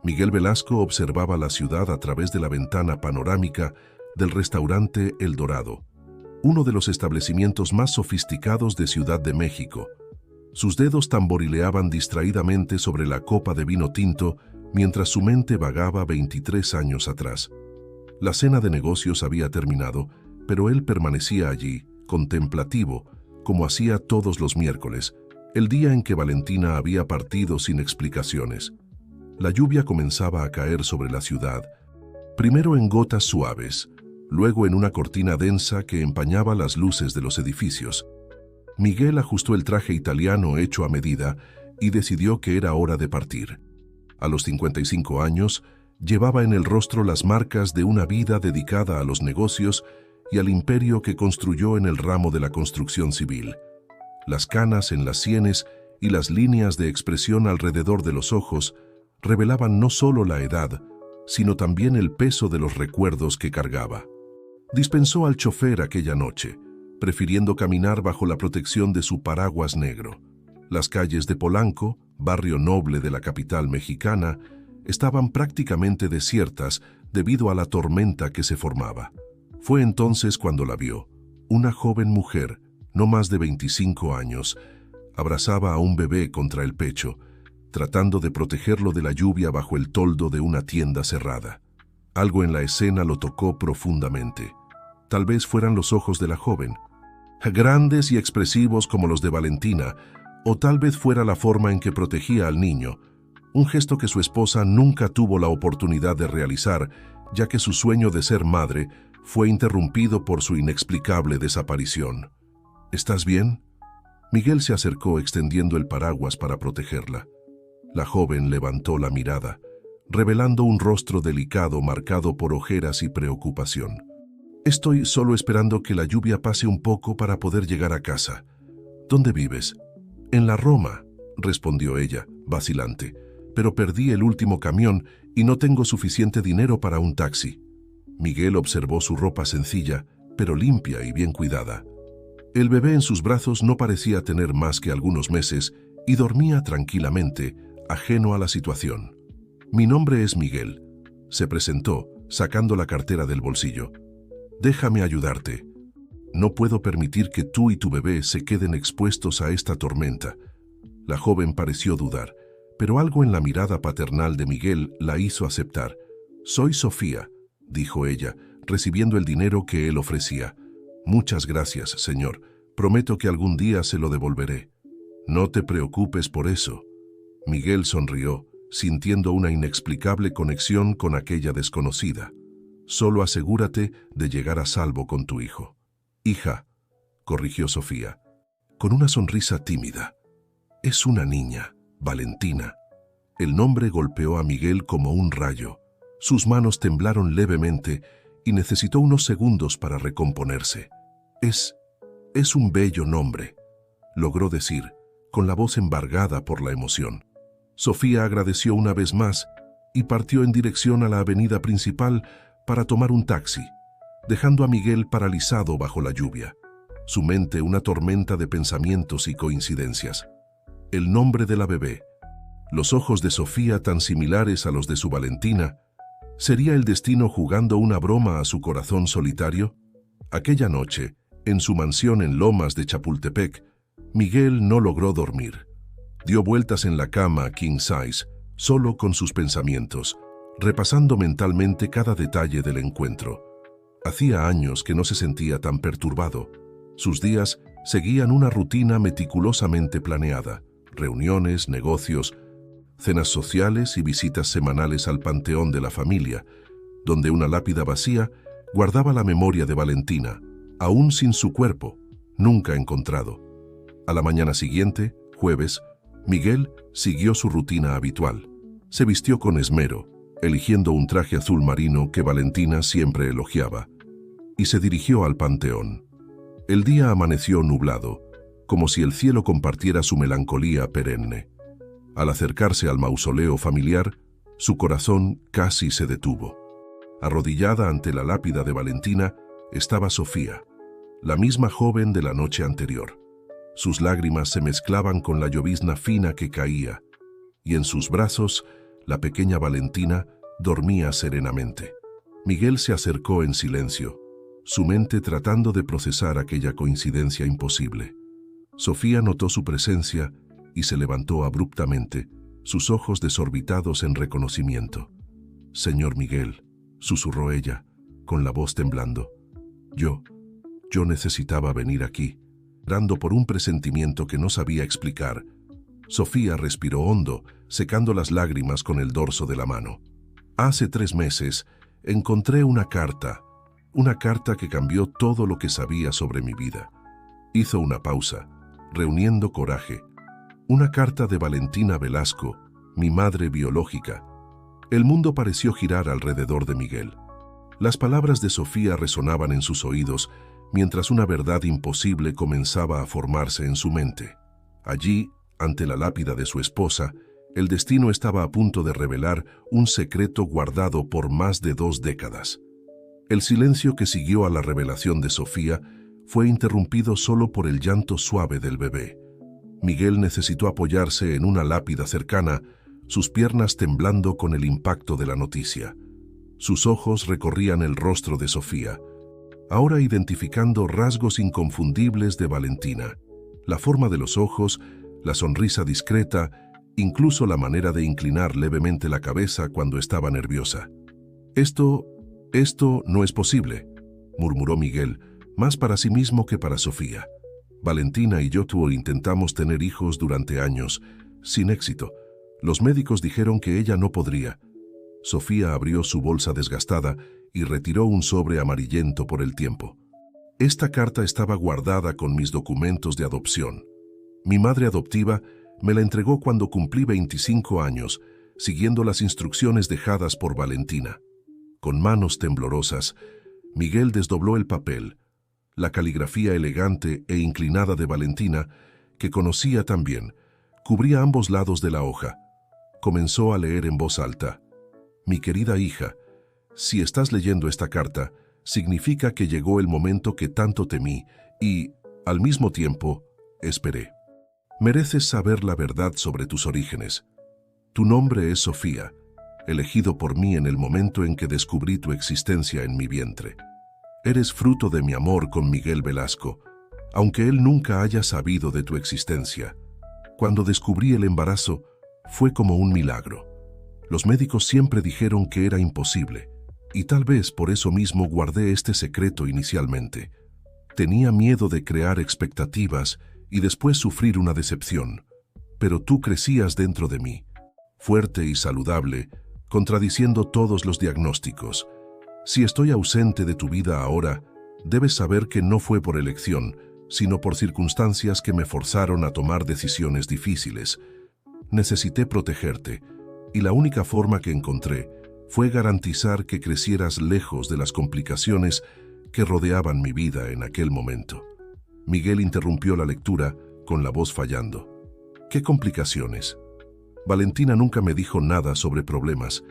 Miguel Velasco observaba la ciudad a través de la ventana panorámica del restaurante El Dorado, uno de los establecimientos más sofisticados de Ciudad de México. Sus dedos tamborileaban distraídamente sobre la copa de vino tinto mientras su mente vagaba 23 años atrás. La cena de negocios había terminado, pero él permanecía allí, contemplativo, como hacía todos los miércoles, el día en que Valentina había partido sin explicaciones. La lluvia comenzaba a caer sobre la ciudad, primero en gotas suaves, luego en una cortina densa que empañaba las luces de los edificios. Miguel ajustó el traje italiano hecho a medida y decidió que era hora de partir. A los 55 años, llevaba en el rostro las marcas de una vida dedicada a los negocios y al imperio que construyó en el ramo de la construcción civil. Las canas en las sienes y las líneas de expresión alrededor de los ojos revelaban no solo la edad, sino también el peso de los recuerdos que cargaba. Dispensó al chofer aquella noche, prefiriendo caminar bajo la protección de su paraguas negro. Las calles de Polanco, barrio noble de la capital mexicana, estaban prácticamente desiertas debido a la tormenta que se formaba. Fue entonces cuando la vio. Una joven mujer, no más de 25 años, abrazaba a un bebé contra el pecho, tratando de protegerlo de la lluvia bajo el toldo de una tienda cerrada. Algo en la escena lo tocó profundamente. Tal vez fueran los ojos de la joven, grandes y expresivos como los de Valentina, o tal vez fuera la forma en que protegía al niño, un gesto que su esposa nunca tuvo la oportunidad de realizar, ya que su sueño de ser madre fue interrumpido por su inexplicable desaparición. ¿Estás bien? Miguel se acercó extendiendo el paraguas para protegerla. La joven levantó la mirada, revelando un rostro delicado marcado por ojeras y preocupación. Estoy solo esperando que la lluvia pase un poco para poder llegar a casa. ¿Dónde vives? En la Roma, respondió ella, vacilante, pero perdí el último camión y no tengo suficiente dinero para un taxi. Miguel observó su ropa sencilla, pero limpia y bien cuidada. El bebé en sus brazos no parecía tener más que algunos meses y dormía tranquilamente, ajeno a la situación. Mi nombre es Miguel, se presentó, sacando la cartera del bolsillo. Déjame ayudarte. No puedo permitir que tú y tu bebé se queden expuestos a esta tormenta. La joven pareció dudar, pero algo en la mirada paternal de Miguel la hizo aceptar. Soy Sofía, dijo ella, recibiendo el dinero que él ofrecía. Muchas gracias, señor. Prometo que algún día se lo devolveré. No te preocupes por eso. Miguel sonrió, sintiendo una inexplicable conexión con aquella desconocida. Solo asegúrate de llegar a salvo con tu hijo. Hija, corrigió Sofía, con una sonrisa tímida. Es una niña, Valentina. El nombre golpeó a Miguel como un rayo. Sus manos temblaron levemente y necesitó unos segundos para recomponerse. Es un bello nombre, logró decir, con la voz embargada por la emoción. Sofía agradeció una vez más y partió en dirección a la avenida principal para tomar un taxi, dejando a Miguel paralizado bajo la lluvia. Su mente una tormenta de pensamientos y coincidencias. El nombre de la bebé, los ojos de Sofía tan similares a los de su Valentina. ¿Sería el destino jugando una broma a su corazón solitario? Aquella noche, en su mansión en Lomas de Chapultepec, Miguel no logró dormir. Dio vueltas en la cama king size, solo con sus pensamientos, repasando mentalmente cada detalle del encuentro. Hacía años que no se sentía tan perturbado. Sus días seguían una rutina meticulosamente planeada: reuniones, negocios, cenas sociales y visitas semanales al panteón de la familia, donde una lápida vacía guardaba la memoria de Valentina, aún sin su cuerpo, nunca encontrado. A la mañana siguiente, jueves, Miguel siguió su rutina habitual. Se vistió con esmero, eligiendo un traje azul marino que Valentina siempre elogiaba, y se dirigió al panteón. El día amaneció nublado, como si el cielo compartiera su melancolía perenne. Al acercarse al mausoleo familiar, su corazón casi se detuvo. Arrodillada ante la lápida de Valentina estaba Sofía, la misma joven de la noche anterior. Sus lágrimas se mezclaban con la llovizna fina que caía, y en sus brazos La pequeña Valentina dormía serenamente. Miguel se acercó en silencio, su mente tratando de procesar aquella coincidencia imposible. Sofía notó su presencia y se levantó abruptamente, sus ojos desorbitados en reconocimiento. «Señor Miguel», susurró ella, con la voz temblando. Yo necesitaba venir aquí, dando por un presentimiento que no sabía explicar». Sofía respiró hondo, secando las lágrimas con el dorso de la mano. «Hace 3 meses encontré una carta que cambió todo lo que sabía sobre mi vida». Hizo una pausa, reuniendo coraje. «Una carta de Valentina Velasco, mi madre biológica». El mundo pareció girar alrededor de Miguel. Las palabras de Sofía resonaban en sus oídos, mientras una verdad imposible comenzaba a formarse en su mente. Allí, ante la lápida de su esposa, el destino estaba a punto de revelar un secreto guardado por más de 2 décadas. El silencio que siguió a la revelación de Sofía fue interrumpido solo por el llanto suave del bebé. Miguel necesitó apoyarse en una lápida cercana, sus piernas temblando con el impacto de la noticia. Sus ojos recorrían el rostro de Sofía, ahora identificando rasgos inconfundibles de Valentina. La forma de los ojos, la sonrisa discreta, incluso la manera de inclinar levemente la cabeza cuando estaba nerviosa. Esto no es posible», murmuró Miguel, más para sí mismo que para Sofía. «Valentina y yo intentamos tener hijos durante años, sin éxito. Los médicos dijeron que ella no podría». Sofía abrió su bolsa desgastada y retiró un sobre amarillento por el tiempo. «Esta carta estaba guardada con mis documentos de adopción. Mi madre adoptiva me la entregó cuando cumplí 25 años, siguiendo las instrucciones dejadas por Valentina». Con manos temblorosas, Miguel desdobló el papel. La caligrafía elegante e inclinada de Valentina, que conocía también, cubría ambos lados de la hoja. Comenzó a leer en voz alta. «Mi querida hija, si estás leyendo esta carta, significa que llegó el momento que tanto temí y, al mismo tiempo, esperé. Mereces saber la verdad sobre tus orígenes. Tu nombre es Sofía, elegido por mí en el momento en que descubrí tu existencia en mi vientre. Eres fruto de mi amor con Miguel Velasco, aunque él nunca haya sabido de tu existencia. Cuando descubrí el embarazo, fue como un milagro. Los médicos siempre dijeron que era imposible, y tal vez por eso mismo guardé este secreto inicialmente. Tenía miedo de crear expectativas y después sufrir una decepción, pero tú crecías dentro de mí, fuerte y saludable, contradiciendo todos los diagnósticos. Si estoy ausente de tu vida ahora, debes saber que no fue por elección, sino por circunstancias que me forzaron a tomar decisiones difíciles. Necesité protegerte, y la única forma que encontré fue garantizar que crecieras lejos de las complicaciones que rodeaban mi vida en aquel momento». Miguel interrumpió la lectura con la voz fallando. «¿Qué complicaciones? Valentina nunca me dijo nada sobre problemas.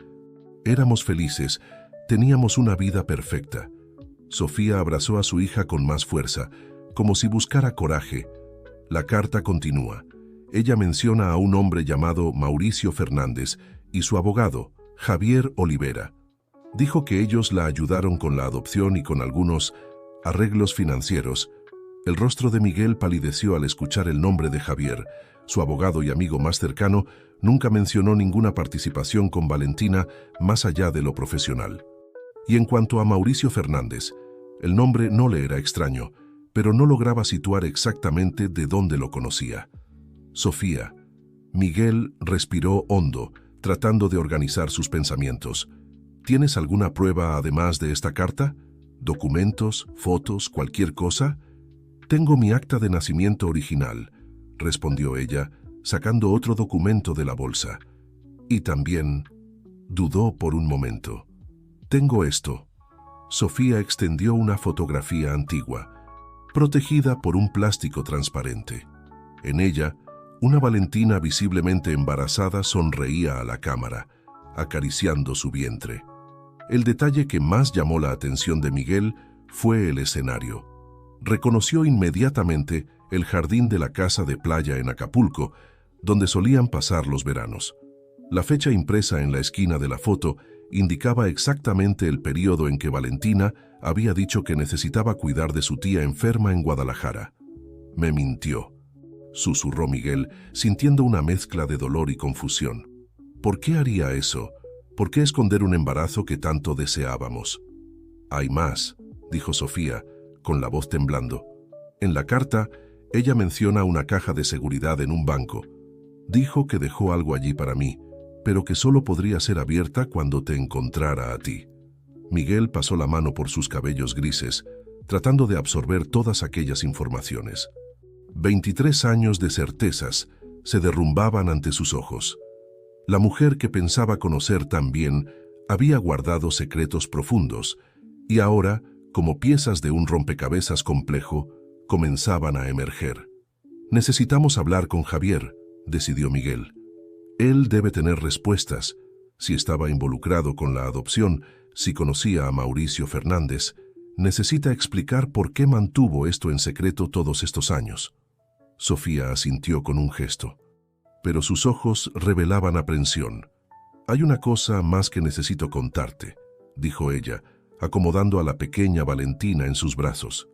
Éramos felices, teníamos una vida perfecta». Sofía abrazó a su hija con más fuerza, como si buscara coraje. La carta continúa. Ella menciona a un hombre llamado Mauricio Fernández y su abogado, Javier Olivera. Dijo que ellos la ayudaron con la adopción y con algunos arreglos financieros. El rostro de Miguel palideció al escuchar el nombre de Javier. Su abogado y amigo más cercano nunca mencionó ninguna participación con Valentina más allá de lo profesional. Y en cuanto a Mauricio Fernández, el nombre no le era extraño, pero no lograba situar exactamente de dónde lo conocía. «Sofía». Miguel respiró hondo, tratando de organizar sus pensamientos. «¿Tienes alguna prueba además de esta carta? ¿Documentos, fotos, cualquier cosa?» «Tengo mi acta de nacimiento original», respondió ella, sacando otro documento de la bolsa. «Y también…» dudó por un momento. «Tengo esto». Sofía extendió una fotografía antigua, protegida por un plástico transparente. En ella, una Valentina visiblemente embarazada sonreía a la cámara, acariciando su vientre. El detalle que más llamó la atención de Miguel fue el escenario. Reconoció inmediatamente el jardín de la casa de playa en Acapulco, donde solían pasar los veranos. La fecha impresa en la esquina de la foto indicaba exactamente el periodo en que Valentina había dicho que necesitaba cuidar de su tía enferma en Guadalajara. Me mintió, susurró Miguel, sintiendo una mezcla de dolor y confusión. ¿Por qué haría eso? ¿Por qué esconder un embarazo que tanto deseábamos? Hay más, dijo Sofía, con la voz temblando. En la carta, ella menciona una caja de seguridad en un banco. Dijo que dejó algo allí para mí, pero que solo podría ser abierta cuando te encontrara a ti. Miguel pasó la mano por sus cabellos grises, tratando de absorber todas aquellas informaciones. 23 años de certezas se derrumbaban ante sus ojos. La mujer que pensaba conocer tan bien había guardado secretos profundos, y ahora, como piezas de un rompecabezas complejo, comenzaban a emerger. Necesitamos hablar con Javier, decidió Miguel. Él debe tener respuestas, si estaba involucrado con la adopción, si conocía a Mauricio Fernández, necesita explicar por qué mantuvo esto en secreto todos estos años. Sofía asintió con un gesto, pero sus ojos revelaban aprensión. Hay una cosa más que necesito contarte, dijo ella, acomodando a la pequeña Valentina en sus brazos.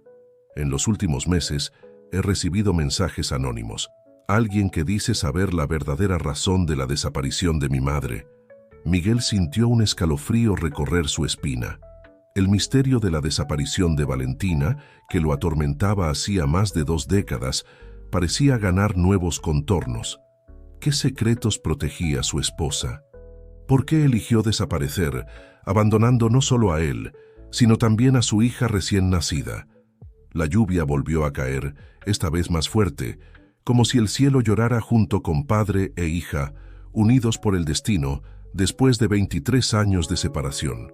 En los últimos meses he recibido mensajes anónimos. Alguien que dice saber la verdadera razón de la desaparición de mi madre. Miguel sintió un escalofrío recorrer su espina. El misterio de la desaparición de Valentina, que lo atormentaba hacía más de 2 décadas, parecía ganar nuevos contornos. ¿Qué secretos protegía su esposa? ¿Por qué eligió desaparecer, abandonando no solo a él, sino también a su hija recién nacida? La lluvia volvió a caer, esta vez más fuerte, como si el cielo llorara junto con padre e hija, unidos por el destino, después de 23 años de separación.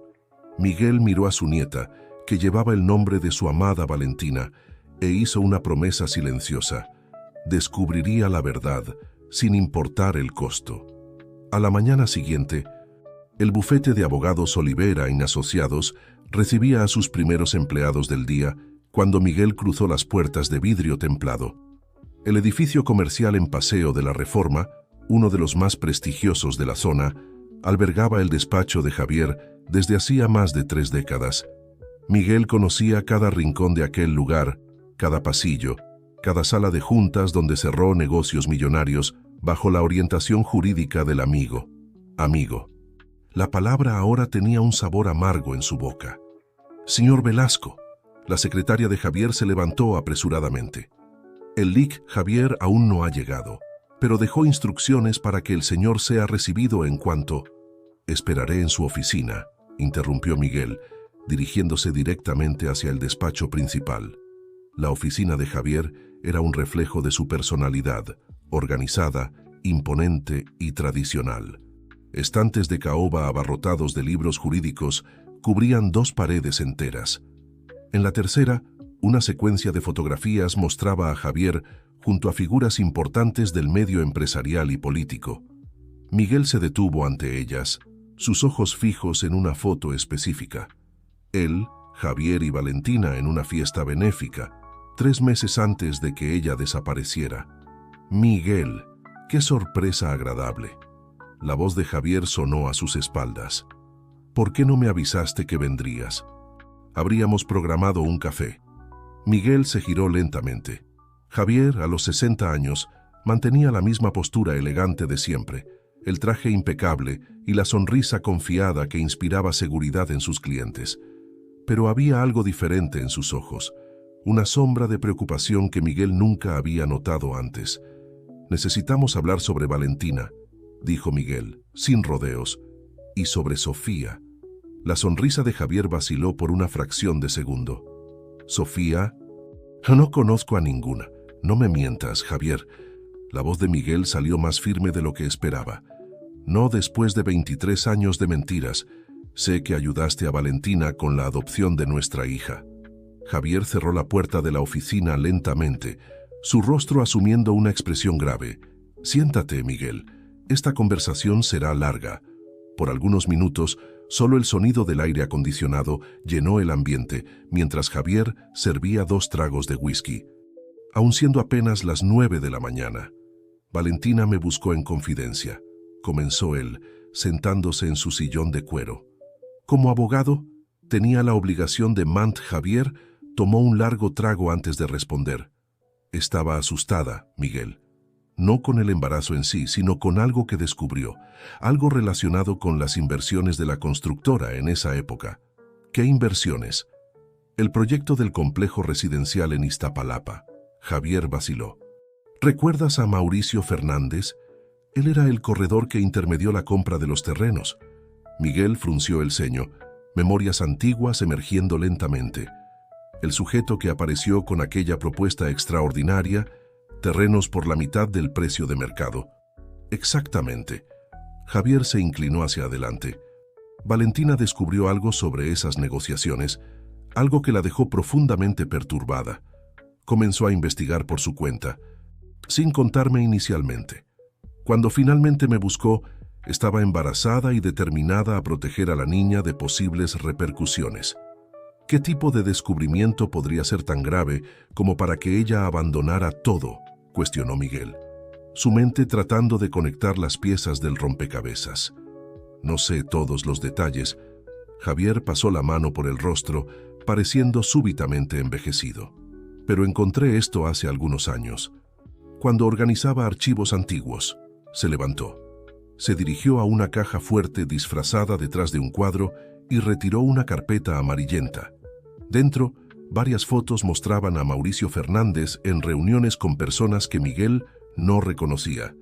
Miguel miró a su nieta, que llevaba el nombre de su amada Valentina, e hizo una promesa silenciosa. Descubriría la verdad, sin importar el costo. A la mañana siguiente, el bufete de abogados Olivera y Asociados recibía a sus primeros empleados del día cuando Miguel cruzó las puertas de vidrio templado. El edificio comercial en Paseo de la Reforma, uno de los más prestigiosos de la zona, albergaba el despacho de Javier desde hacía más de 3 décadas. Miguel conocía cada rincón de aquel lugar, cada pasillo, cada sala de juntas donde cerró negocios millonarios bajo la orientación jurídica del amigo. Amigo. La palabra ahora tenía un sabor amargo en su boca. Señor Velasco. La secretaria de Javier se levantó apresuradamente. El lic Javier aún no ha llegado, pero dejó instrucciones para que el señor sea recibido en cuanto... Esperaré en su oficina, interrumpió Miguel, dirigiéndose directamente hacia el despacho principal. La oficina de Javier era un reflejo de su personalidad, organizada, imponente y tradicional. Estantes de caoba abarrotados de libros jurídicos cubrían 2 paredes enteras. En la tercera, una secuencia de fotografías mostraba a Javier junto a figuras importantes del medio empresarial y político. Miguel se detuvo ante ellas, sus ojos fijos en una foto específica. Él, Javier y Valentina en una fiesta benéfica, 3 meses antes de que ella desapareciera. Miguel, qué sorpresa agradable. La voz de Javier sonó a sus espaldas. ¿Por qué no me avisaste que vendrías? Habríamos programado un café. Miguel se giró lentamente. Javier, a los 60 años, mantenía la misma postura elegante de siempre, el traje impecable y la sonrisa confiada que inspiraba seguridad en sus clientes. Pero había algo diferente en sus ojos, una sombra de preocupación que Miguel nunca había notado antes. Necesitamos hablar sobre Valentina, dijo Miguel, sin rodeos, y sobre Sofía. La sonrisa de Javier vaciló por una fracción de segundo. ¿Sofía? No conozco a ninguna. No me mientas, Javier. La voz de Miguel salió más firme de lo que esperaba. No después de 23 años de mentiras. Sé que ayudaste a Valentina con la adopción de nuestra hija. Javier cerró la puerta de la oficina lentamente, su rostro asumiendo una expresión grave. Siéntate, Miguel. Esta conversación será larga. Por algunos minutos, solo el sonido del aire acondicionado llenó el ambiente, mientras Javier servía 2 tragos de whisky. Aun siendo apenas las 9 de la mañana, Valentina me buscó en confidencia. comenzó él, sentándose en su sillón de cuero. Como abogado, tenía la obligación de Mant. Javier tomó un largo trago antes de responder. Estaba asustada, Miguel. No con el embarazo en sí, sino con algo que descubrió, algo relacionado con las inversiones de la constructora en esa época. ¿Qué inversiones? El proyecto del complejo residencial en Iztapalapa. Javier vaciló. ¿Recuerdas a Mauricio Fernández? Él era el corredor que intermedió la compra de los terrenos. Miguel frunció el ceño, memorias antiguas emergiendo lentamente. El sujeto que apareció con aquella propuesta extraordinaria, terrenos por la mitad del precio de mercado. Exactamente. Javier se inclinó hacia adelante. Valentina descubrió algo sobre esas negociaciones, algo que la dejó profundamente perturbada. Comenzó a investigar por su cuenta, sin contarme inicialmente. Cuando finalmente me buscó, estaba embarazada y determinada a proteger a la niña de posibles repercusiones. ¿Qué tipo de descubrimiento podría ser tan grave como para que ella abandonara todo?, cuestionó Miguel, su mente tratando de conectar las piezas del rompecabezas. No sé todos los detalles. Javier pasó la mano por el rostro, pareciendo súbitamente envejecido. Pero encontré esto hace algunos años. Cuando organizaba archivos antiguos, se levantó. Se dirigió a una caja fuerte disfrazada detrás de un cuadro y retiró una carpeta amarillenta. Dentro, varias fotos mostraban a Mauricio Fernández en reuniones con personas que Miguel no reconocía,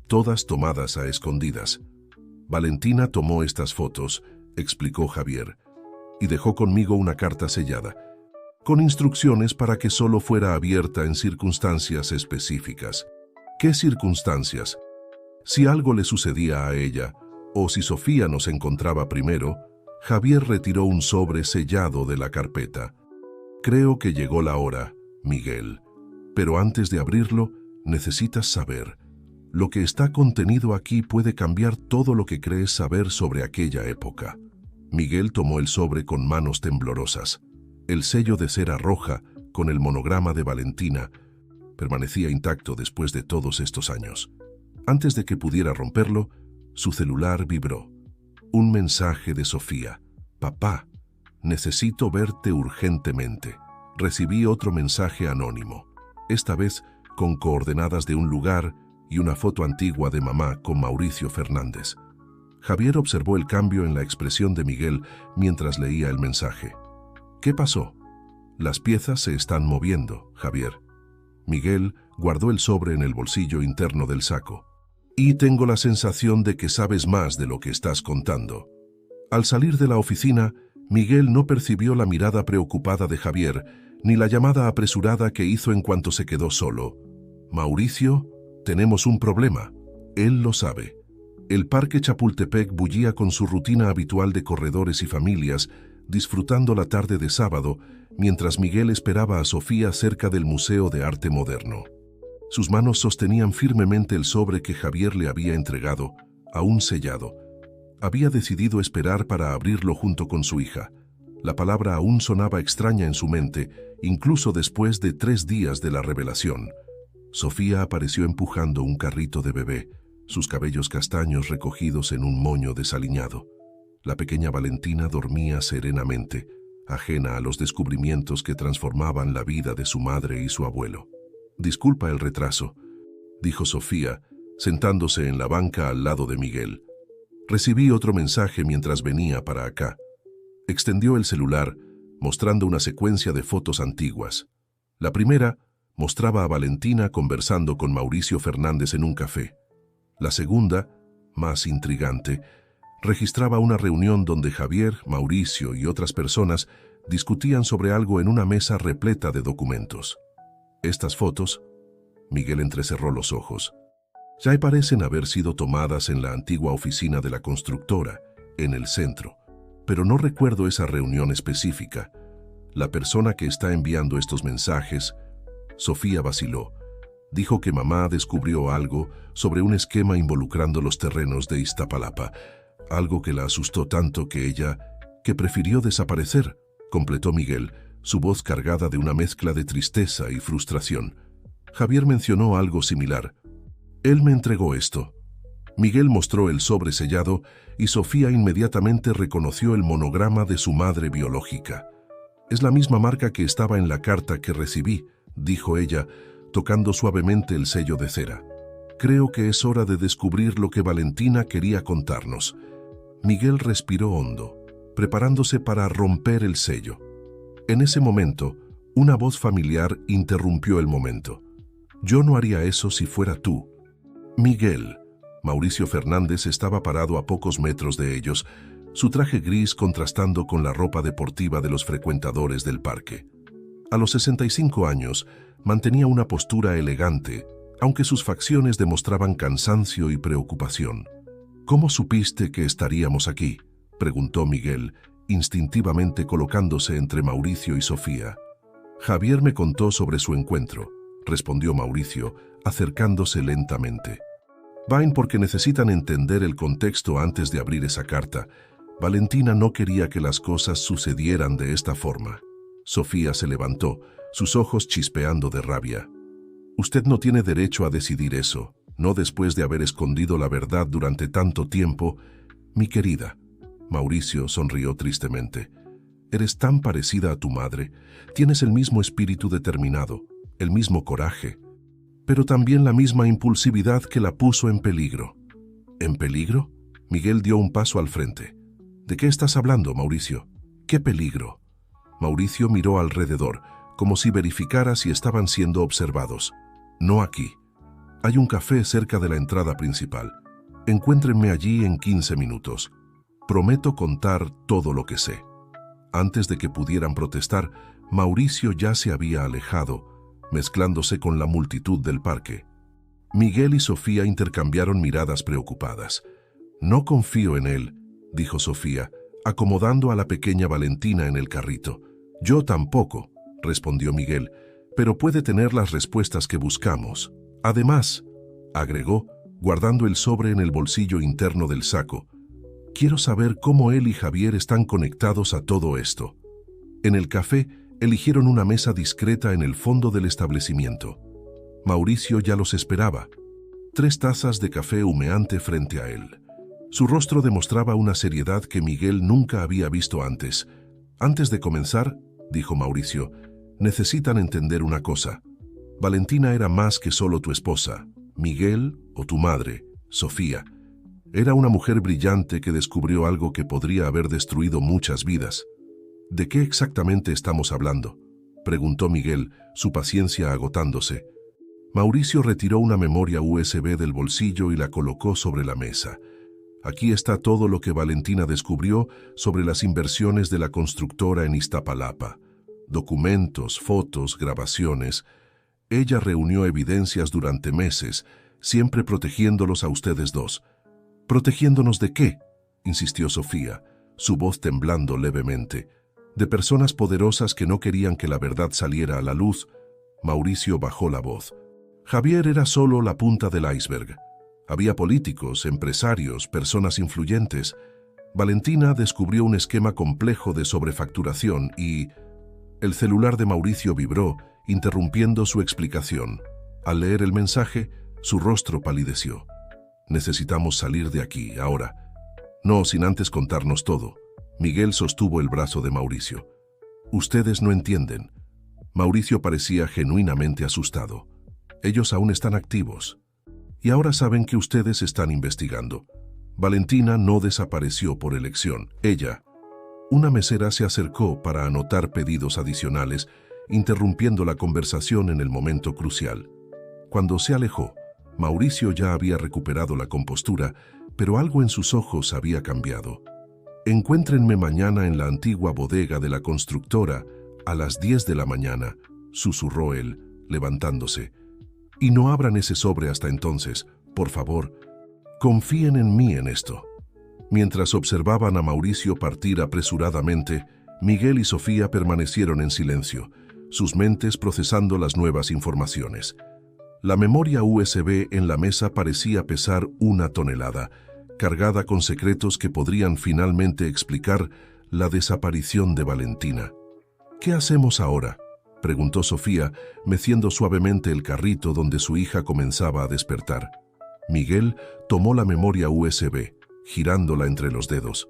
todas tomadas a escondidas. Valentina tomó estas fotos, explicó Javier, y dejó conmigo una carta sellada, con instrucciones para que solo fuera abierta en circunstancias específicas. ¿Qué circunstancias? Si algo le sucedía a ella, o si Sofía nos encontraba primero, Javier retiró un sobre sellado de la carpeta. Creo que llegó la hora, Miguel, pero antes de abrirlo, necesitas saber. Lo que está contenido aquí puede cambiar todo lo que crees saber sobre aquella época. Miguel tomó el sobre con manos temblorosas. El sello de cera roja, con el monograma de Valentina, permanecía intacto después de todos estos años. Antes de que pudiera romperlo, su celular vibró. Un mensaje de Sofía. Papá, necesito verte urgentemente. Recibí otro mensaje anónimo, esta vez con coordenadas de un lugar y una foto antigua de mamá con Mauricio Fernández. Javier observó el cambio en la expresión de Miguel mientras leía el mensaje. ¿Qué pasó? Las piezas se están moviendo, Javier. Miguel guardó el sobre en el bolsillo interno del saco. Y tengo la sensación de que sabes más de lo que estás contando. Al salir de la oficina, Miguel no percibió la mirada preocupada de Javier, ni la llamada apresurada que hizo en cuanto se quedó solo. Mauricio, tenemos un problema. Él lo sabe. El Parque Chapultepec bullía con su rutina habitual de corredores y familias, disfrutando la tarde de sábado, mientras Miguel esperaba a Sofía cerca del Museo de Arte Moderno. Sus manos sostenían firmemente el sobre que Javier le había entregado, aún sellado. Había decidido esperar para abrirlo junto con su hija. La palabra aún sonaba extraña en su mente, incluso después de 3 días de la revelación. Sofía apareció empujando un carrito de bebé, sus cabellos castaños recogidos en un moño desaliñado. La pequeña Valentina dormía serenamente, ajena a los descubrimientos que transformaban la vida de su madre y su abuelo. «Disculpa el retraso», dijo Sofía, sentándose en la banca al lado de Miguel. «Recibí otro mensaje mientras venía para acá». Extendió el celular, mostrando una secuencia de fotos antiguas. La primera mostraba a Valentina conversando con Mauricio Fernández en un café. La segunda, más intrigante, registraba una reunión donde Javier, Mauricio y otras personas discutían sobre algo en una mesa repleta de documentos. Estas fotos, Miguel entrecerró los ojos, ya parecen haber sido tomadas en la antigua oficina de la constructora, en el centro, pero no recuerdo esa reunión específica. La persona que está enviando estos mensajes, Sofía vaciló. Dijo que mamá descubrió algo sobre un esquema involucrando los terrenos de Iztapalapa, algo que la asustó tanto que prefirió desaparecer, completó Miguel, su voz cargada de una mezcla de tristeza y frustración. Javier mencionó algo similar. Él me entregó esto. Miguel mostró el sobre sellado y Sofía inmediatamente reconoció el monograma de su madre biológica. «Es la misma marca que estaba en la carta que recibí», dijo ella, tocando suavemente el sello de cera. «Creo que es hora de descubrir lo que Valentina quería contarnos». Miguel respiró hondo, preparándose para romper el sello. En ese momento, una voz familiar interrumpió el momento. «Yo no haría eso si fuera tú». «Miguel». Mauricio Fernández estaba parado a pocos metros de ellos, su traje gris contrastando con la ropa deportiva de los frecuentadores del parque. A los 65 años, mantenía una postura elegante, aunque sus facciones demostraban cansancio y preocupación. «¿Cómo supiste que estaríamos aquí?», preguntó Miguel, instintivamente colocándose entre Mauricio y Sofía. «Javier me contó sobre su encuentro», respondió Mauricio, acercándose lentamente. «Vain porque necesitan entender el contexto antes de abrir esa carta. Valentina no quería que las cosas sucedieran de esta forma». Sofía se levantó, sus ojos chispeando de rabia. «Usted no tiene derecho a decidir eso, no después de haber escondido la verdad durante tanto tiempo, mi querida». Mauricio sonrió tristemente. «Eres tan parecida a tu madre, tienes el mismo espíritu determinado, el mismo coraje, pero también la misma impulsividad que la puso en peligro». «¿En peligro?». Miguel dio un paso al frente. «¿De qué estás hablando, Mauricio? ¿Qué peligro?». Mauricio miró alrededor, como si verificara si estaban siendo observados. «No aquí. Hay un café cerca de la entrada principal. Encuéntrenme allí en 15 minutos. Prometo contar todo lo que sé». Antes de que pudieran protestar, Mauricio ya se había alejado, mezclándose con la multitud del parque. Miguel y Sofía intercambiaron miradas preocupadas. «No confío en él», dijo Sofía, acomodando a la pequeña Valentina en el carrito. «Yo tampoco», respondió Miguel, «pero puede tener las respuestas que buscamos. Además», agregó, guardando el sobre en el bolsillo interno del saco, «quiero saber cómo él y Javier están conectados a todo esto». En el café, eligieron una mesa discreta en el fondo del establecimiento. Mauricio ya los esperaba. 3 tazas de café humeante frente a él. Su rostro demostraba una seriedad que Miguel nunca había visto antes. «Antes de comenzar», dijo Mauricio, «necesitan entender una cosa. Valentina era más que solo tu esposa, Miguel o tu madre, Sofía. Era una mujer brillante que descubrió algo que podría haber destruido muchas vidas». «¿De qué exactamente estamos hablando?», preguntó Miguel, su paciencia agotándose. Mauricio retiró una memoria USB del bolsillo y la colocó sobre la mesa. «Aquí está todo lo que Valentina descubrió sobre las inversiones de la constructora en Iztapalapa. Documentos, fotos, grabaciones. Ella reunió evidencias durante meses, siempre protegiéndolos a ustedes dos». «¿Protegiéndonos de qué?», insistió Sofía, su voz temblando levemente. «De personas poderosas que no querían que la verdad saliera a la luz». Mauricio bajó la voz. «Javier era solo la punta del iceberg. Había políticos, empresarios, personas influyentes. Valentina descubrió un esquema complejo de sobrefacturación y...». El celular de Mauricio vibró, interrumpiendo su explicación. Al leer el mensaje, su rostro palideció. «Necesitamos salir de aquí, ahora». «No, sin antes contarnos todo». Miguel sostuvo el brazo de Mauricio. «Ustedes no entienden». Mauricio parecía genuinamente asustado. «Ellos aún están activos. Y ahora saben que ustedes están investigando. Valentina no desapareció por elección. Ella...». Una mesera se acercó para anotar pedidos adicionales, interrumpiendo la conversación en el momento crucial. Cuando se alejó, Mauricio ya había recuperado la compostura, pero algo en sus ojos había cambiado. «Encuéntrenme mañana en la antigua bodega de la constructora a las 10 de la mañana», susurró él, levantándose. «Y no abran ese sobre hasta entonces, por favor. Confíen en mí en esto». Mientras observaban a Mauricio partir apresuradamente, Miguel y Sofía permanecieron en silencio, sus mentes procesando las nuevas informaciones. La memoria USB en la mesa parecía pesar 1 tonelada, cargada con secretos que podrían finalmente explicar la desaparición de Valentina. «¿Qué hacemos ahora?», preguntó Sofía, meciendo suavemente el carrito donde su hija comenzaba a despertar. Miguel tomó la memoria USB, girándola entre los dedos.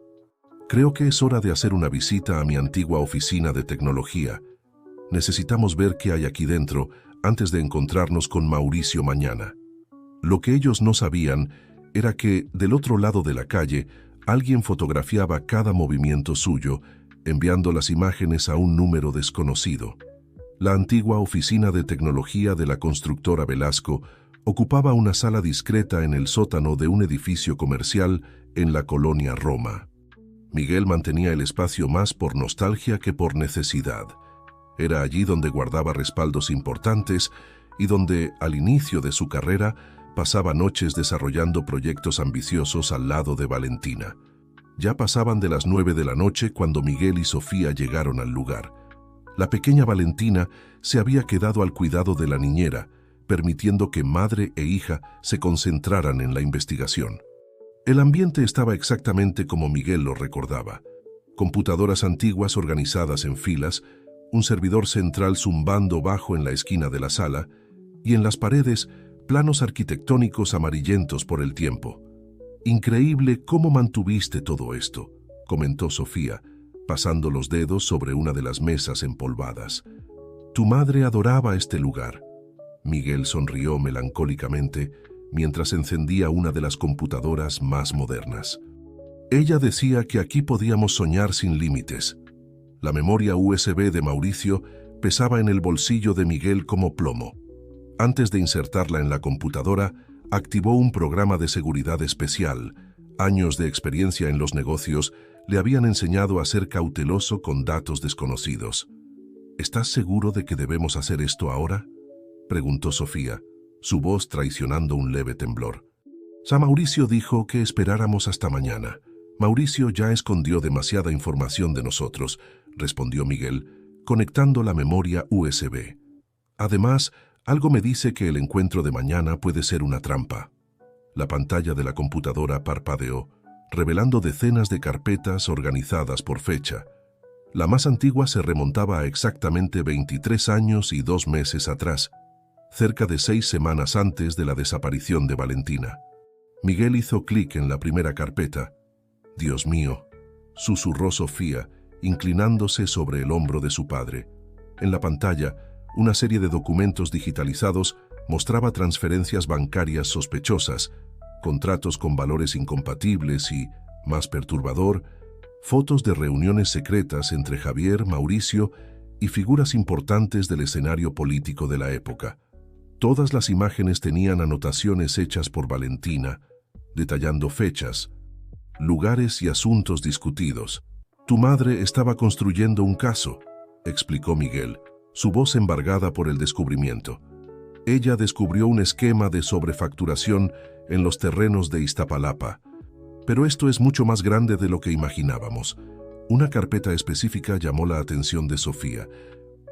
Creo que es hora de hacer una visita a mi antigua oficina de tecnología. Necesitamos ver qué hay aquí dentro antes de encontrarnos con Mauricio mañana. Lo que ellos no sabían era que, del otro lado de la calle, alguien fotografiaba cada movimiento suyo, enviando las imágenes a un número desconocido. La antigua oficina de tecnología de la constructora Velasco ocupaba una sala discreta en el sótano de un edificio comercial en la colonia Roma. Miguel mantenía el espacio más por nostalgia que por necesidad. Era allí donde guardaba respaldos importantes y donde, al inicio de su carrera, pasaba noches desarrollando proyectos ambiciosos al lado de Valentina. Ya pasaban de las 9 de la noche cuando Miguel y Sofía llegaron al lugar. La pequeña Valentina se había quedado al cuidado de la niñera, permitiendo que madre e hija se concentraran en la investigación. El ambiente estaba exactamente como Miguel lo recordaba. Computadoras antiguas organizadas en filas, un servidor central zumbando bajo en la esquina de la sala, y en las paredes, planos arquitectónicos amarillentos por el tiempo. «Increíble cómo mantuviste todo esto», comentó Sofía, pasando los dedos sobre una de las mesas empolvadas. «Tu madre adoraba este lugar». Miguel sonrió melancólicamente mientras encendía una de las computadoras más modernas. Ella decía que aquí podíamos soñar sin límites. La memoria USB de Mauricio pesaba en el bolsillo de Miguel como plomo. Antes de insertarla en la computadora, activó un programa de seguridad especial. Años de experiencia en los negocios le habían enseñado a ser cauteloso con datos desconocidos. «¿Estás seguro de que debemos hacer esto ahora?», preguntó Sofía, su voz traicionando un leve temblor. Mauricio dijo que esperáramos hasta mañana. Mauricio ya escondió demasiada información de nosotros, respondió Miguel, conectando la memoria USB. Además, algo me dice que el encuentro de mañana puede ser una trampa. La pantalla de la computadora parpadeó, revelando decenas de carpetas organizadas por fecha. La más antigua se remontaba a exactamente 23 años y 2 meses atrás, cerca de 6 semanas antes de la desaparición de Valentina. Miguel hizo clic en la primera carpeta. «Dios mío», susurró Sofía, inclinándose sobre el hombro de su padre. En la pantalla, una serie de documentos digitalizados mostraba transferencias bancarias sospechosas, contratos con valores incompatibles y, más perturbador, fotos de reuniones secretas entre Javier, Mauricio y figuras importantes del escenario político de la época. Todas las imágenes tenían anotaciones hechas por Valentina, detallando fechas, lugares y asuntos discutidos. «Tu madre estaba construyendo un caso», explicó Miguel, su voz embargada por el descubrimiento. «Ella descubrió un esquema de sobrefacturación en los terrenos de Iztapalapa. Pero esto es mucho más grande de lo que imaginábamos». Una carpeta específica llamó la atención de Sofía.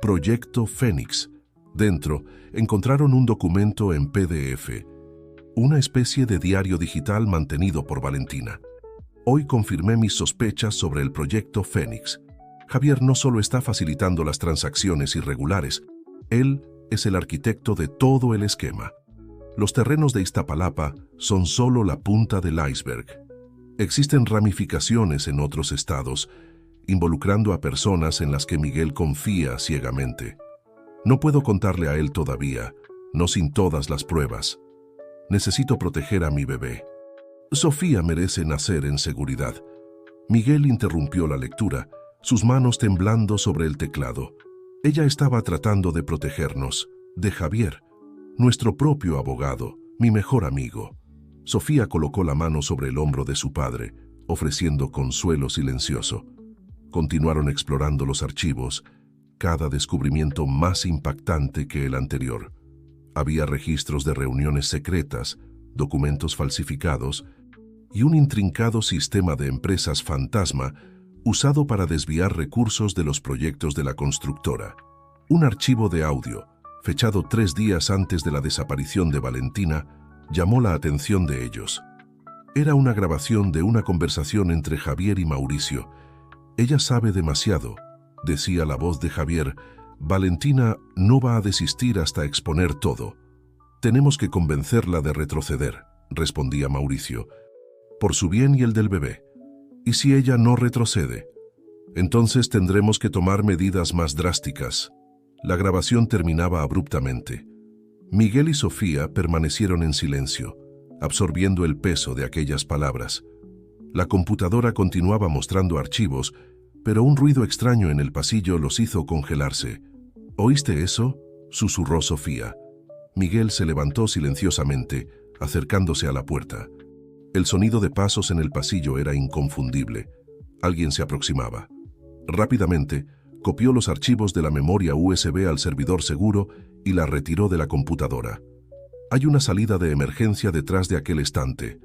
«Proyecto Fénix». Dentro, encontraron un documento en PDF, una especie de diario digital mantenido por Valentina. «Hoy confirmé mis sospechas sobre el proyecto Fénix. Javier no solo está facilitando las transacciones irregulares, él es el arquitecto de todo el esquema. Los terrenos de Iztapalapa son solo la punta del iceberg. Existen ramificaciones en otros estados, involucrando a personas en las que Miguel confía ciegamente. No puedo contarle a él todavía, no sin todas las pruebas. Necesito proteger a mi bebé. Sofía merece nacer en seguridad». Miguel interrumpió la lectura, sus manos temblando sobre el teclado. Ella estaba tratando de protegernos, de Javier, nuestro propio abogado, mi mejor amigo. Sofía colocó la mano sobre el hombro de su padre, ofreciendo consuelo silencioso. Continuaron explorando los archivos, cada descubrimiento más impactante que el anterior. Había registros de reuniones secretas, documentos falsificados y un intrincado sistema de empresas fantasma usado para desviar recursos de los proyectos de la constructora. Un archivo de audio, fechado 3 días antes de la desaparición de Valentina, llamó la atención de ellos. Era una grabación de una conversación entre Javier y Mauricio. «Ella sabe demasiado», decía la voz de Javier. «Valentina no va a desistir hasta exponer todo. Tenemos que convencerla de retroceder». respondía Mauricio, por su bien y el del bebé. ¿Y si ella no retrocede? Entonces tendremos que tomar medidas más drásticas. La grabación terminaba abruptamente. Miguel y Sofía permanecieron en silencio, absorbiendo el peso de aquellas palabras. La computadora continuaba mostrando archivos, pero un ruido extraño en el pasillo los hizo congelarse. ¿Oíste eso?, susurró Sofía. Miguel se levantó silenciosamente, acercándose a la puerta. El sonido de pasos en el pasillo era inconfundible. Alguien se aproximaba. Rápidamente, copió los archivos de la memoria USB al servidor seguro y la retiró de la computadora. «Hay una salida de emergencia detrás de aquel estante»,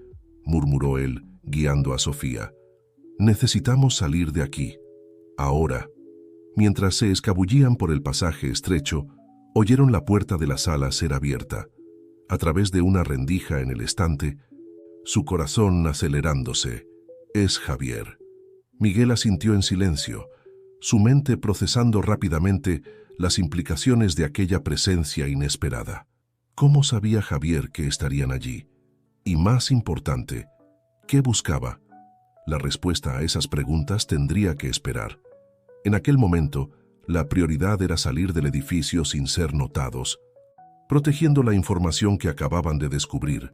murmuró él, guiando a Sofía. «Necesitamos salir de aquí. Ahora». Mientras se escabullían por el pasaje estrecho, oyeron la puerta de la sala ser abierta. A través de una rendija en el estante, su corazón acelerándose. «Es Javier». Miguel asintió en silencio, su mente procesando rápidamente las implicaciones de aquella presencia inesperada. ¿Cómo sabía Javier que estarían allí? Y más importante, ¿qué buscaba? La respuesta a esas preguntas tendría que esperar. En aquel momento, la prioridad era salir del edificio sin ser notados, protegiendo la información que acababan de descubrir,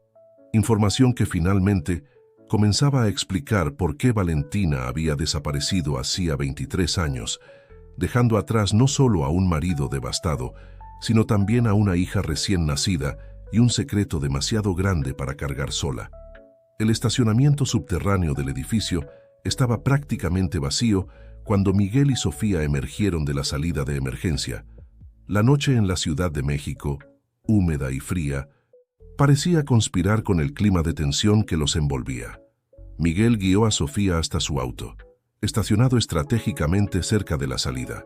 información que finalmente comenzaba a explicar por qué Valentina había desaparecido hacía 23 años, dejando atrás no solo a un marido devastado, sino también a una hija recién nacida y un secreto demasiado grande para cargar sola. El estacionamiento subterráneo del edificio estaba prácticamente vacío cuando Miguel y Sofía emergieron de la salida de emergencia. La noche en la Ciudad de México, húmeda y fría, parecía conspirar con el clima de tensión que los envolvía. Miguel guió a Sofía hasta su auto, estacionado estratégicamente cerca de la salida.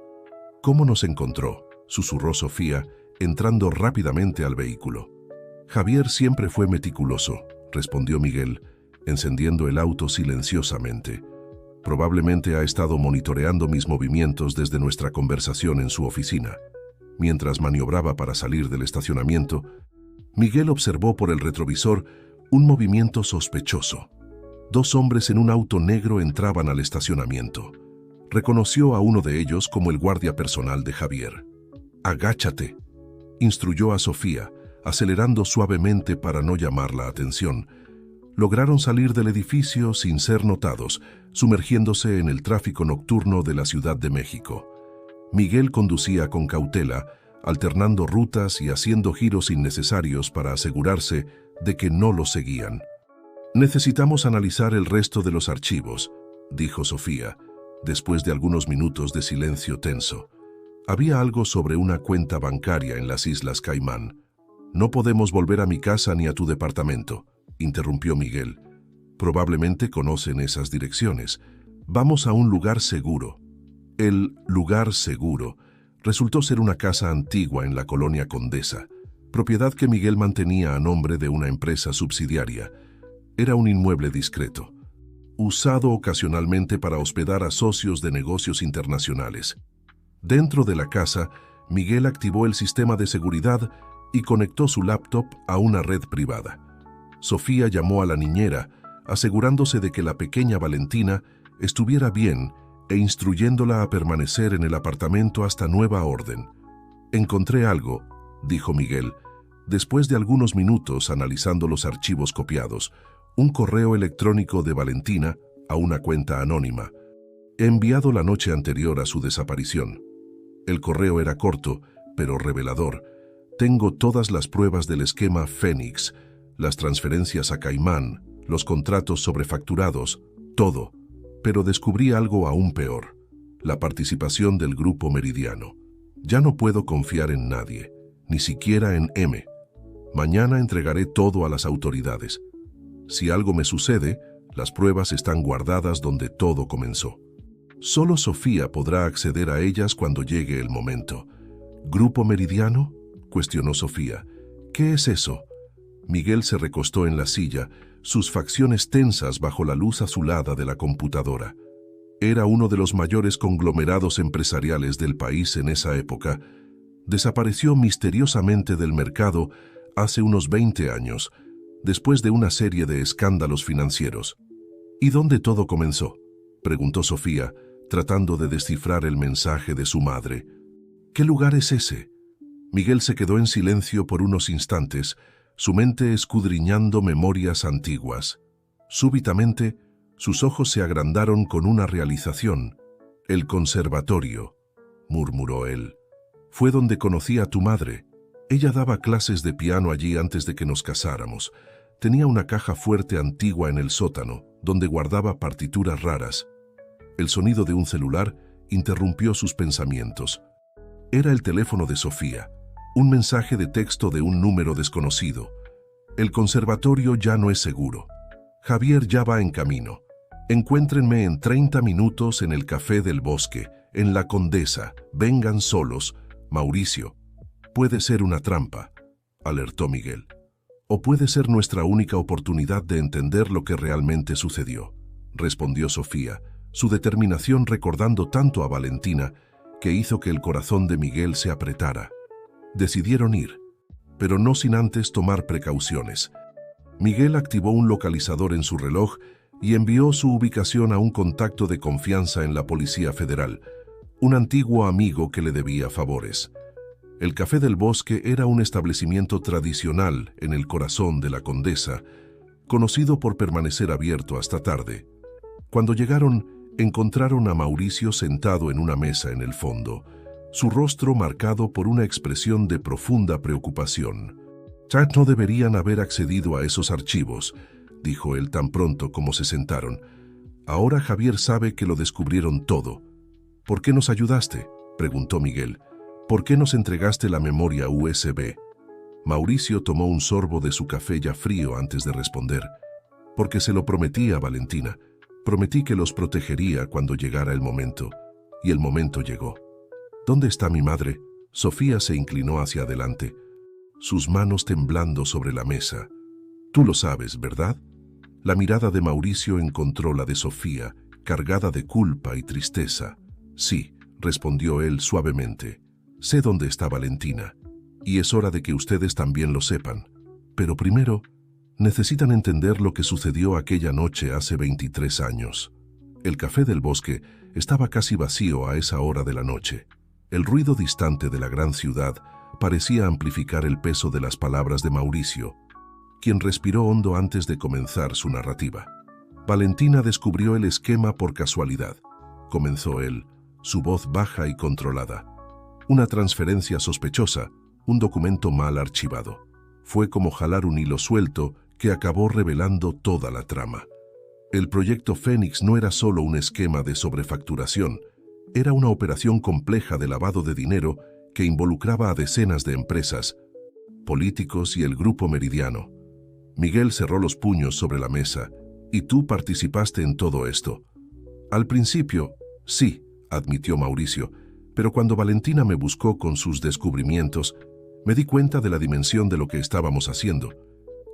«¿Cómo nos encontró?», susurró Sofía, entrando rápidamente al vehículo. «Javier siempre fue meticuloso», respondió Miguel, encendiendo el auto silenciosamente. «Probablemente ha estado monitoreando mis movimientos desde nuestra conversación en su oficina». Mientras maniobraba para salir del estacionamiento, Miguel observó por el retrovisor un movimiento sospechoso. 2 hombres en un auto negro entraban al estacionamiento. Reconoció a uno de ellos como el guardia personal de Javier. «Agáchate», instruyó a Sofía, acelerando suavemente para no llamar la atención. Lograron salir del edificio sin ser notados, sumergiéndose en el tráfico nocturno de la Ciudad de México. Miguel conducía con cautela, alternando rutas y haciendo giros innecesarios para asegurarse de que no los seguían. «Necesitamos analizar el resto de los archivos», dijo Sofía, después de algunos minutos de silencio tenso. «Había algo sobre una cuenta bancaria en las Islas Caimán». «No podemos volver a mi casa ni a tu departamento», interrumpió Miguel. «Probablemente conocen esas direcciones. Vamos a un lugar seguro». El lugar seguro resultó ser una casa antigua en la colonia Condesa, propiedad que Miguel mantenía a nombre de una empresa subsidiaria. Era un inmueble discreto, usado ocasionalmente para hospedar a socios de negocios internacionales. Dentro de la casa, Miguel activó el sistema de seguridad y conectó su laptop a una red privada. Sofía llamó a la niñera, asegurándose de que la pequeña Valentina estuviera bien e instruyéndola a permanecer en el apartamento hasta nueva orden. «Encontré algo», dijo Miguel, después de algunos minutos analizando los archivos copiados, un correo electrónico de Valentina a una cuenta anónima, enviado la noche anterior a su desaparición. El correo era corto, pero revelador. «Tengo todas las pruebas del esquema Fénix, las transferencias a Caimán, los contratos sobrefacturados, todo. Pero descubrí algo aún peor, la participación del Grupo Meridiano. Ya no puedo confiar en nadie, ni siquiera en M. Mañana entregaré todo a las autoridades. Si algo me sucede, las pruebas están guardadas donde todo comenzó. Solo Sofía podrá acceder a ellas cuando llegue el momento». «¿Grupo Meridiano?», cuestionó Sofía. «¿Qué es eso?». Miguel se recostó en la silla, sus facciones tensas bajo la luz azulada de la computadora. Era uno de los mayores conglomerados empresariales del país en esa época. Desapareció misteriosamente del mercado hace unos 20 años, después de una serie de escándalos financieros. ¿Y dónde todo comenzó?, preguntó Sofía, tratando de descifrar el mensaje de su madre. ¿Qué lugar es ese? Miguel se quedó en silencio por unos instantes, su mente escudriñando memorias antiguas. Súbitamente, sus ojos se agrandaron con una realización. «El conservatorio», murmuró él. «Fue donde conocí a tu madre. Ella daba clases de piano allí antes de que nos casáramos. Tenía una caja fuerte antigua en el sótano, donde guardaba partituras raras». El sonido de un celular interrumpió sus pensamientos. Era el teléfono de Sofía, un mensaje de texto de un número desconocido. «El conservatorio ya no es seguro. Javier ya va en camino. Encuéntrenme en 30 minutos en el Café del Bosque, en La Condesa. Vengan solos. Mauricio». «Puede ser una trampa», alertó Miguel. «O puede ser nuestra única oportunidad de entender lo que realmente sucedió», respondió Sofía, su determinación recordando tanto a Valentina que hizo que el corazón de Miguel se apretara. Decidieron ir, pero no sin antes tomar precauciones. Miguel activó un localizador en su reloj y envió su ubicación a un contacto de confianza en la Policía Federal, un antiguo amigo que le debía favores. El Café del Bosque era un establecimiento tradicional en el corazón de La Condesa, conocido por permanecer abierto hasta tarde. Cuando llegaron, encontraron a Mauricio sentado en una mesa en el fondo, su rostro marcado por una expresión de profunda preocupación. «Ya no deberían haber accedido a esos archivos», dijo él tan pronto como se sentaron. «Ahora Javier sabe que lo descubrieron todo». «¿Por qué nos ayudaste?», preguntó Miguel. «¿Por qué nos entregaste la memoria USB?» Mauricio tomó un sorbo de su café ya frío antes de responder. «Porque se lo prometí a Valentina. Prometí que los protegería cuando llegara el momento. Y el momento llegó». «¿Dónde está mi madre?». Sofía se inclinó hacia adelante, sus manos temblando sobre la mesa. «Tú lo sabes, ¿verdad?». La mirada de Mauricio encontró la de Sofía, cargada de culpa y tristeza. «Sí», respondió él suavemente. «Sé dónde está Valentina, y es hora de que ustedes también lo sepan. Pero primero, necesitan entender lo que sucedió aquella noche hace 23 años. El Café del Bosque estaba casi vacío a esa hora de la noche. El ruido distante de la gran ciudad parecía amplificar el peso de las palabras de Mauricio, quien respiró hondo antes de comenzar su narrativa. «Valentina descubrió el esquema por casualidad», comenzó él, su voz baja y controlada. «Una transferencia sospechosa, un documento mal archivado. Fue como jalar un hilo suelto que acabó revelando toda la trama. El proyecto Fénix no era solo un esquema de sobrefacturación, era una operación compleja de lavado de dinero que involucraba a decenas de empresas, políticos y el Grupo Meridiano». Miguel cerró los puños sobre la mesa. «¿Y tú participaste en todo esto?». «Al principio, sí», admitió Mauricio, «pero cuando Valentina me buscó con sus descubrimientos, me di cuenta de la dimensión de lo que estábamos haciendo.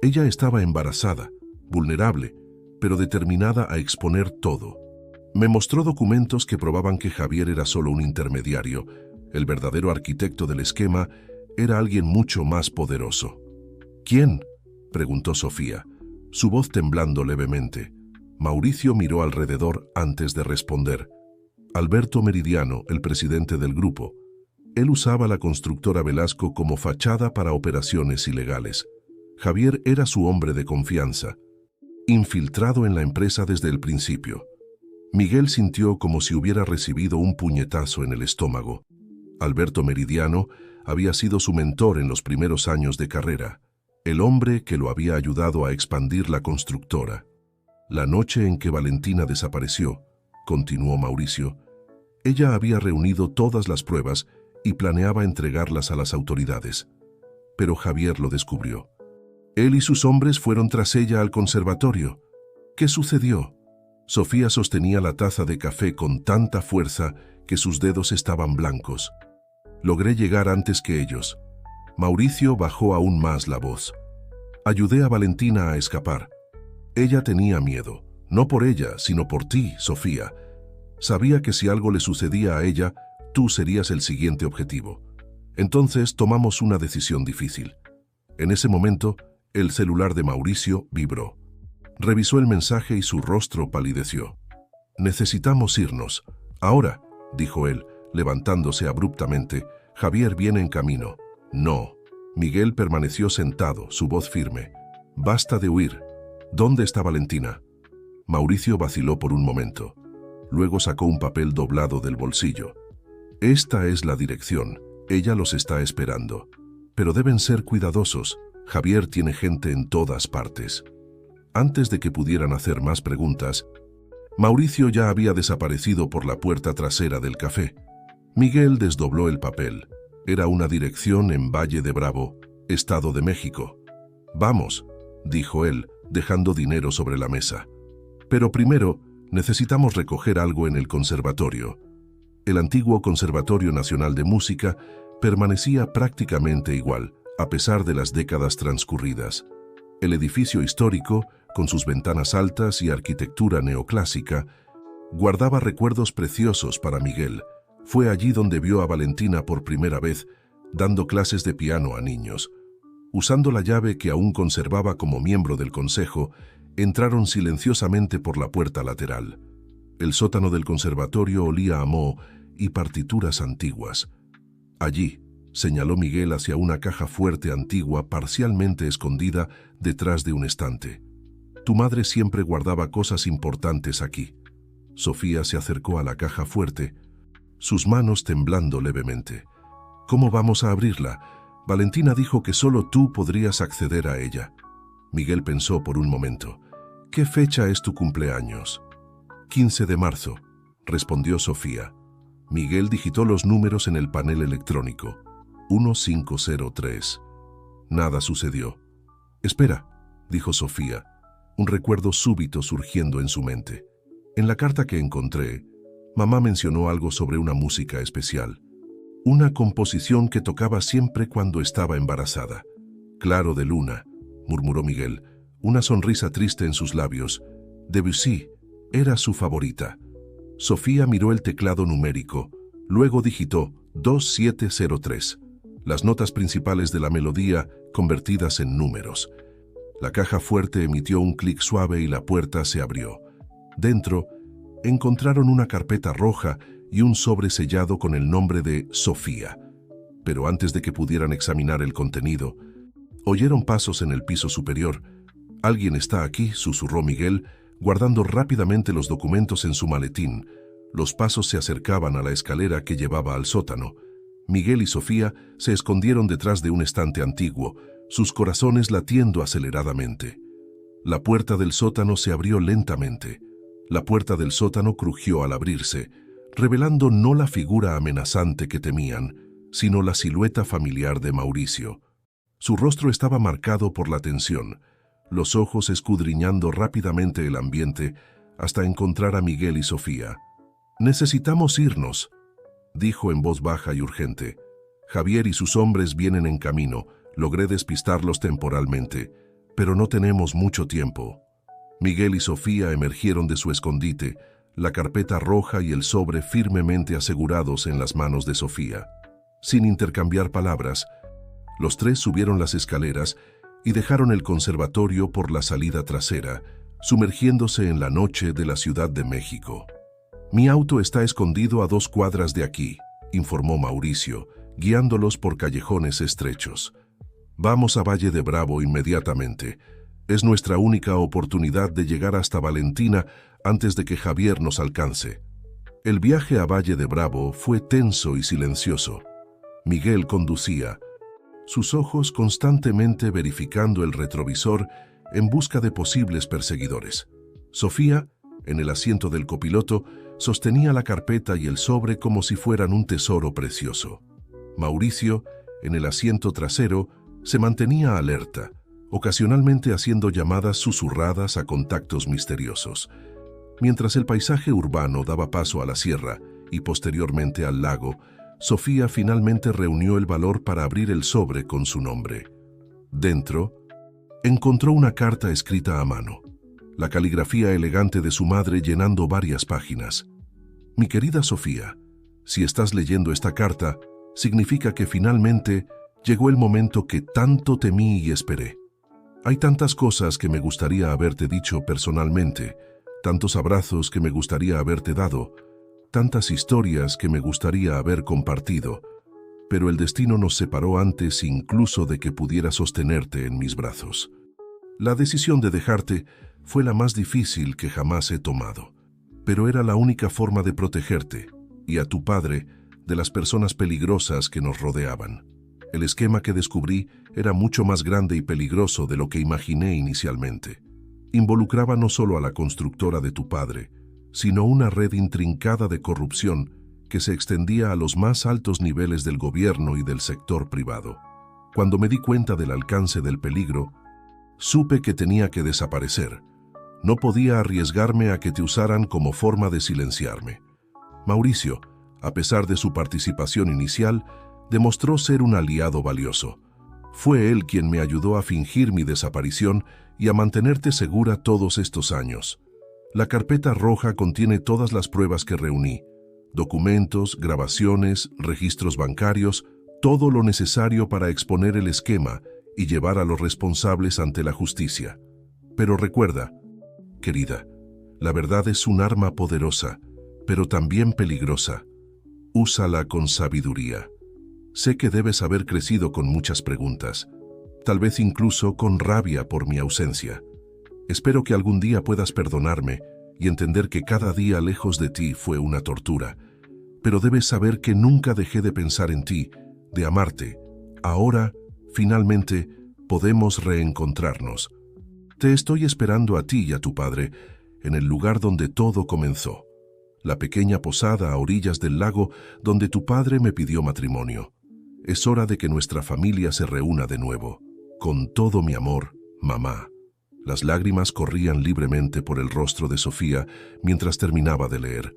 Ella estaba embarazada, vulnerable, pero determinada a exponer todo. Me mostró documentos que probaban que Javier era solo un intermediario. El verdadero arquitecto del esquema era alguien mucho más poderoso». «¿Quién?», preguntó Sofía, su voz temblando levemente. Mauricio miró alrededor antes de responder. «Alberto Meridiano, el presidente del grupo. Él usaba la constructora Velasco como fachada para operaciones ilegales. Javier era su hombre de confianza, infiltrado en la empresa desde el principio». Miguel sintió como si hubiera recibido un puñetazo en el estómago. Alberto Meridiano había sido su mentor en los primeros años de carrera, el hombre que lo había ayudado a expandir la constructora. «La noche en que Valentina desapareció», continuó Mauricio, «ella había reunido todas las pruebas y planeaba entregarlas a las autoridades. Pero Javier lo descubrió. Él y sus hombres fueron tras ella al conservatorio. ¿Qué sucedió?». Sofía sostenía la taza de café con tanta fuerza que sus dedos estaban blancos. «Logré llegar antes que ellos». Mauricio bajó aún más la voz. «Ayudé a Valentina a escapar. Ella tenía miedo, no por ella, sino por ti, Sofía. Sabía que si algo le sucedía a ella, tú serías el siguiente objetivo. Entonces tomamos una decisión difícil. En ese momento, El celular de Mauricio vibró. Revisó el mensaje y su rostro palideció. «Necesitamos irnos. Ahora», dijo él, levantándose abruptamente. «Javier viene en camino». «No». Miguel permaneció sentado, su voz firme. «Basta de huir. ¿Dónde está Valentina?» Mauricio vaciló por un momento. Luego sacó un papel doblado del bolsillo. «Esta es la dirección. Ella los está esperando. Pero deben ser cuidadosos. Javier tiene gente en todas partes». Antes de que pudieran hacer más preguntas, Mauricio ya había desaparecido por la puerta trasera del café. Miguel desdobló el papel. Era una dirección en Valle de Bravo, Estado de México. «Vamos», dijo él, dejando dinero sobre la mesa. «Pero primero, necesitamos recoger algo en el conservatorio». El antiguo Conservatorio Nacional de Música permanecía prácticamente igual, a pesar de las décadas transcurridas. El edificio histórico, con sus ventanas altas y arquitectura neoclásica, guardaba recuerdos preciosos para Miguel. Fue allí donde vio a Valentina por primera vez, dando clases de piano a niños. Usando la llave que aún conservaba como miembro del consejo, entraron silenciosamente por la puerta lateral. El sótano del conservatorio olía a moho y partituras antiguas. Allí, señaló Miguel hacia una caja fuerte antigua parcialmente escondida detrás de un estante. «Tu madre siempre guardaba cosas importantes aquí». Sofía se acercó a la caja fuerte, sus manos temblando levemente. «¿Cómo vamos a abrirla? Valentina dijo que solo tú podrías acceder a ella». Miguel pensó por un momento. «¿Qué fecha es tu cumpleaños?» 15 de marzo, respondió Sofía. Miguel digitó los números en el panel electrónico. 1503. Nada sucedió. «Espera», dijo Sofía, un recuerdo súbito surgiendo en su mente. «En la carta que encontré, mamá mencionó algo sobre una música especial. Una composición que tocaba siempre cuando estaba embarazada». «Claro de Luna», murmuró Miguel, una sonrisa triste en sus labios. «Debussy era su favorita». Sofía miró el teclado numérico, luego digitó 2703, las notas principales de la melodía convertidas en números. La caja fuerte emitió un clic suave y la puerta se abrió. Dentro, encontraron una carpeta roja y un sobre sellado con el nombre de Sofía. Pero antes de que pudieran examinar el contenido, oyeron pasos en el piso superior. «Alguien está aquí», susurró Miguel, guardando rápidamente los documentos en su maletín. Los pasos se acercaban a la escalera que llevaba al sótano. Miguel y Sofía se escondieron detrás de un estante antiguo, sus corazones latiendo aceleradamente. La puerta del sótano se abrió lentamente. La puerta del sótano crujió al abrirse, revelando no la figura amenazante que temían, sino la silueta familiar de Mauricio. Su rostro estaba marcado por la tensión, los ojos escudriñando rápidamente el ambiente hasta encontrar a Miguel y Sofía. «Necesitamos irnos», dijo en voz baja y urgente. «Javier y sus hombres vienen en camino. Logré despistarlos temporalmente, pero no tenemos mucho tiempo». Miguel y Sofía emergieron de su escondite, la carpeta roja y el sobre firmemente asegurados en las manos de Sofía. Sin intercambiar palabras, los tres subieron las escaleras y dejaron el conservatorio por la salida trasera, sumergiéndose en la noche de la Ciudad de México. «Mi auto está escondido a 2 cuadras de aquí», informó Mauricio, guiándolos por callejones estrechos. «Vamos a Valle de Bravo inmediatamente. Es nuestra única oportunidad de llegar hasta Valentina antes de que Javier nos alcance». El viaje a Valle de Bravo fue tenso y silencioso. Miguel conducía, sus ojos constantemente verificando el retrovisor en busca de posibles perseguidores. Sofía, en el asiento del copiloto, sostenía la carpeta y el sobre como si fueran un tesoro precioso. Mauricio, en el asiento trasero, se mantenía alerta, ocasionalmente haciendo llamadas susurradas a contactos misteriosos. Mientras el paisaje urbano daba paso a la sierra y posteriormente al lago, Sofía finalmente reunió el valor para abrir el sobre con su nombre. Dentro, encontró una carta escrita a mano, la caligrafía elegante de su madre llenando varias páginas. «Mi querida Sofía, si estás leyendo esta carta, significa que finalmente llegó el momento que tanto temí y esperé. Hay tantas cosas que me gustaría haberte dicho personalmente, tantos abrazos que me gustaría haberte dado, tantas historias que me gustaría haber compartido, pero el destino nos separó antes incluso de que pudiera sostenerte en mis brazos. La decisión de dejarte fue la más difícil que jamás he tomado, pero era la única forma de protegerte, y a tu padre, de las personas peligrosas que nos rodeaban. El esquema que descubrí era mucho más grande y peligroso de lo que imaginé inicialmente. Involucraba no solo a la constructora de tu padre, sino una red intrincada de corrupción que se extendía a los más altos niveles del gobierno y del sector privado. Cuando me di cuenta del alcance del peligro, supe que tenía que desaparecer. No podía arriesgarme a que te usaran como forma de silenciarme. Mauricio, a pesar de su participación inicial, demostró ser un aliado valioso. Fue él quien me ayudó a fingir mi desaparición y a mantenerte segura todos estos años. La carpeta roja contiene todas las pruebas que reuní: documentos, grabaciones, registros bancarios, todo lo necesario para exponer el esquema y llevar a los responsables ante la justicia. Pero recuerda, querida, la verdad es un arma poderosa, pero también peligrosa. Úsala con sabiduría. Sé que debes haber crecido con muchas preguntas, tal vez incluso con rabia por mi ausencia. Espero que algún día puedas perdonarme y entender que cada día lejos de ti fue una tortura, pero debes saber que nunca dejé de pensar en ti, de amarte. Ahora, finalmente, podemos reencontrarnos. Te estoy esperando a ti y a tu padre en el lugar donde todo comenzó, la pequeña posada a orillas del lago donde tu padre me pidió matrimonio. Es hora de que nuestra familia se reúna de nuevo. Con todo mi amor, mamá. Las lágrimas corrían libremente por el rostro de Sofía mientras terminaba de leer.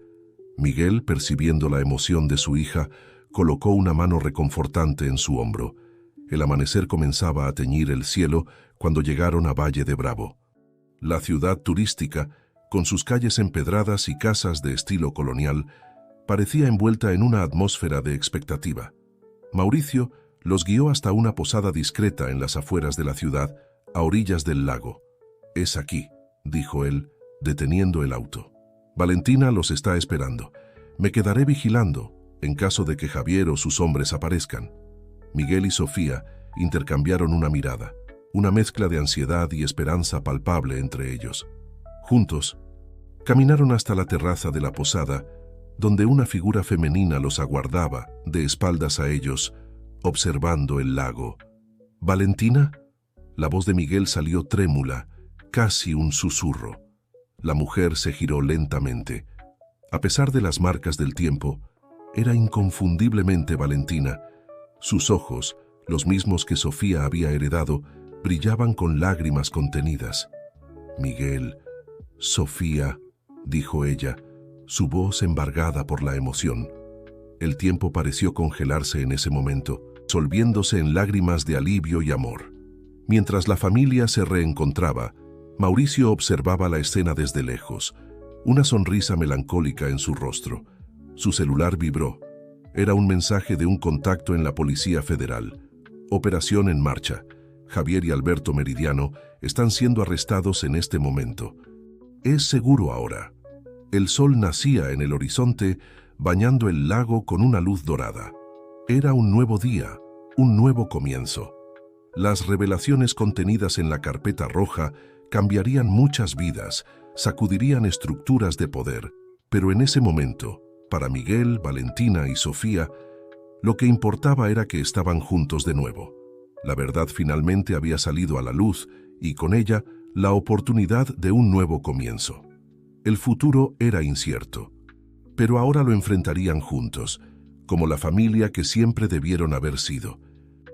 Miguel, percibiendo la emoción de su hija, colocó una mano reconfortante en su hombro. El amanecer comenzaba a teñir el cielo cuando llegaron a Valle de Bravo. La ciudad turística, con sus calles empedradas y casas de estilo colonial, parecía envuelta en una atmósfera de expectativa. Mauricio los guió hasta una posada discreta en las afueras de la ciudad, a orillas del lago. «Es aquí», dijo él, deteniendo el auto. «Valentina los está esperando. Me quedaré vigilando, en caso de que Javier o sus hombres aparezcan». Miguel y Sofía intercambiaron una mirada, una mezcla de ansiedad y esperanza palpable entre ellos. Juntos, caminaron hasta la terraza de la posada, donde una figura femenina los aguardaba, de espaldas a ellos, observando el lago. «¿Valentina?». La voz de Miguel salió trémula, casi un susurro. La mujer se giró lentamente. A pesar de las marcas del tiempo, era inconfundiblemente Valentina. Sus ojos, los mismos que Sofía había heredado, brillaban con lágrimas contenidas. «Miguel, Sofía», dijo ella, su voz embargada por la emoción. El tiempo pareció congelarse en ese momento, disolviéndose en lágrimas de alivio y amor. Mientras la familia se reencontraba, Mauricio observaba la escena desde lejos, una sonrisa melancólica en su rostro. Su celular vibró. Era un mensaje de un contacto en la Policía Federal. «Operación en marcha. Javier y Alberto Meridiano están siendo arrestados en este momento. Es seguro ahora». El sol nacía en el horizonte, bañando el lago con una luz dorada. Era un nuevo día, un nuevo comienzo. Las revelaciones contenidas en la carpeta roja cambiarían muchas vidas, sacudirían estructuras de poder, pero en ese momento, para Miguel, Valentina y Sofía, lo que importaba era que estaban juntos de nuevo. La verdad finalmente había salido a la luz y con ella la oportunidad de un nuevo comienzo. El futuro era incierto, pero ahora lo enfrentarían juntos, como la familia que siempre debieron haber sido.